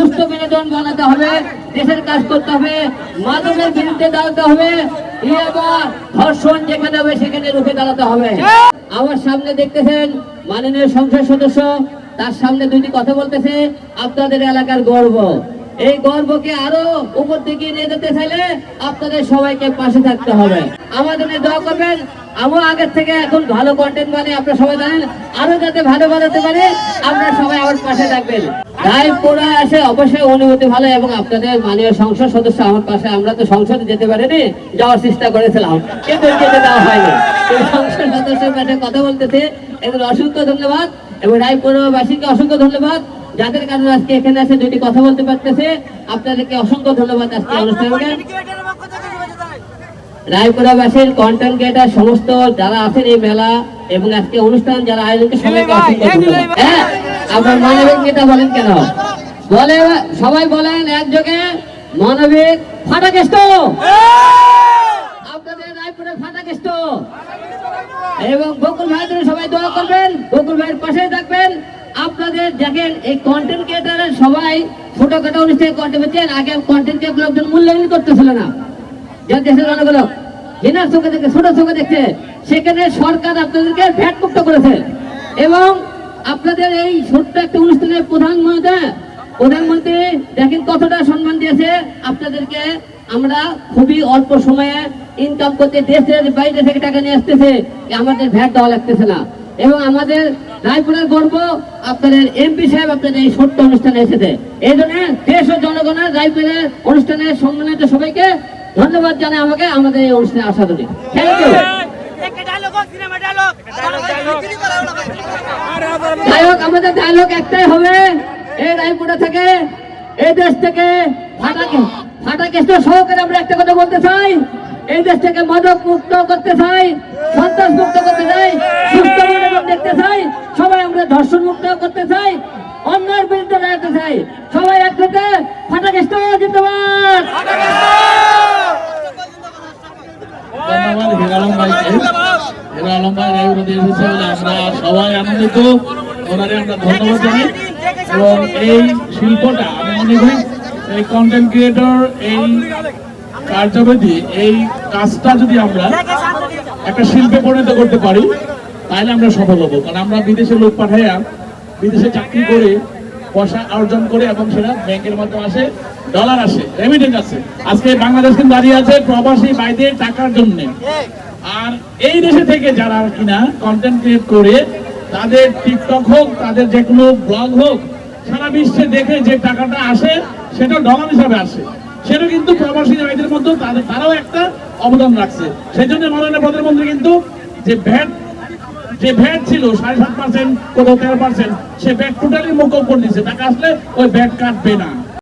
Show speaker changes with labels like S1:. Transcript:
S1: সুস্থ বিনোদন বানাতে হবে, দেশের কাজ করতে হবে, মাদকের বিরুদ্ধে দাঁড়াতে হবে, ধর্ষণ যেখানে হবে সেখানে রুখে দাঁড়াতে হবে। আমার সামনে দেখতেছেন মাননীয় সংসদ সদস্য, তার সামনে দুইটি কথা বলতেছে, আপনাদের এলাকার গর্ব। এই গর্বকে আরো উপর দিকে নিয়ে যেতে চাইলে আপনাদের সবাইকে পাশে থাকতে হবে। আমাদের দোয়া করবেন, আমরা আগের থেকে এখন ভালো কন্টেন্ট বানিয়ে আপনারা সবাই জানেন, আরো যাতে ভালো বানাতে পারে আপনারা সবাই আমার পাশে থাকবেন। রায়পুরা আসে অবশ্যই অনুভূতি ভালো, এবং আপনাদের মাননীয় সংসদ সদস্য আমার পাশে, আমরা তো সংসদে যেতে পারিনি, যাওয়ার চেষ্টা করেছিলাম কিন্তু যেতে দেওয়া হয়নি। সংসদ সদস্যের পাশে কথা বলতেছে, এদের অসংখ্য ধন্যবাদ, এবং রায়পুরবাসীকে অসংখ্য ধন্যবাদ যাদের কারণে আজকে এখানে এসে দুটি কথা বলতে পারতেছে। আপনাদেরকে অসংখ্য ধন্যবাদ আজকে অনুষ্ঠানকে। রায়পুরাবাসীর কন্টেন্ট ক্রিয়েটর সমস্ত যারা আছেন এই মেলা এবং আজকে অনুষ্ঠান যারা আয়োজন সবাইকে অসংখ্য ধন্যবাদ। হ্যাঁ, আপনার মানবিক নেতা বলেন কেন বলে, সবাই বলেন একযোগে মানবিক ফাটাকেষ্ট, আপনাদের রায়পুরের ফাটাকেষ্ট। এবং বকুল ভাইদের সবাই দোয়া করবেন, বকুল ভাইয়ের পাশে থাকবেন। আপনাদের দেখেন এই কন্টেন্ট ক্রিয়েটার সবাই ছোটখাটো অনুষ্ঠানে কন্টেন্ট করছেন, আগে কন্টেন্ট ক্রিয়েটর লোকজন মূল্যায়ন করতেছিল না, যার দেশের জনগণ ঘৃণার চোখে দেখে, ছোট চোখে দেখছে, সেখানে সরকার আপনাদেরকে ভ্যাট মুক্ত করেছে। এবং আপনাদের এই ছোট্ট একটা অনুষ্ঠানের প্রধানমন্ত্রী দেখেন কতটা সম্মান দিয়েছে আপনাদেরকে। আমরা খুবই অল্প সময়ে ইনকাম করতে দেশের বাইরে থেকে টাকা নিয়ে আসতেছে, আমাদের ভ্যাট দেওয়া লাগতেছে না। এবং আমাদের রায়পুরের গর্ব আপনাদের এমপি সাহেব আপনাদের এই ছোট্ট অনুষ্ঠানে এসেছে। এই জন্য দেশ ও জনগণের রায়পুরের অনুষ্ঠানে সম্মানিত সবাইকে ধন্যবাদ জানাই আমাকে আমাদের এই অনুষ্ঠানে আসার জন্য। Thank you. যাই হোক, আমাদের ডায়লগ একটাই হবে, এই রায়পুরা থেকে, এই দেশ থেকে ফাটাকেষ্ট সহকারে আমরা একটা কথা বলতে চাই, এই দেশ থেকে মাদক মুক্ত করতে চাই, সন্ত্রাস মুক্ত করতে চাই, সুস্থ মনোভাব দেখতে চাই, সবাই আমরা ধর্ষণ মুক্ত করতে চাই, অন্যায়ের বিরুদ্ধে দাঁড়াতে চাই, সবাই একসাথে ফাটাকেষ্ট জিন্দাবাদ।
S2: ধন্যবাদ হিরা আলম ভাইকে। হিরা আলম ভাই রায়পুরাতে এসেছে বলে আমরা সবাই আনন্দিত, ওনারে আমরা ধন্যবাদ জানাই। এবং এই শিল্পটা আমি মনে করি এই কন্টেন্ট ক্রিয়েটর এই কার্যবিধি, এই কাজটা যদি আমরা একটা শিল্পে পরিণত করতে পারি তাহলে আমরা সফল হবো। কারণ আমরা বিদেশে লোক পাঠাইয়া বিদেশে চাকরি করে পয়সা অর্জন করে, এবং সেটা ব্যাংকের মাধ্যমে আসে, ডলার আসে, রেমিটেন্স আসে। আজকে বাংলাদেশ কিন্তু দাঁড়িয়ে আছে প্রবাসী ভাইদের টাকার জন্য। আর এই দেশে থেকে যারা কিনা কন্টেন্ট ক্রিয়েট করে, তাদের টিকটক হোক, তাদের যে কোনো ব্লগ হোক, সারা বিশ্বে দেখে যে টাকাটা আসে সেটা ডলার হিসাবে আসে, সেটা কিন্তু প্রবাসী ভাইদের মধ্যে তারাও একটা অবদান রাখছে। সেই জন্য মাননীয় প্রধানমন্ত্রী কিন্তু যে ভ্যাট ছিল 7.5%, কোথাও 13%, সে ভ্যাট টোটালি মুকুব করে দিচ্ছে, টাকা আসলে ওই ভ্যাট কাটবে না।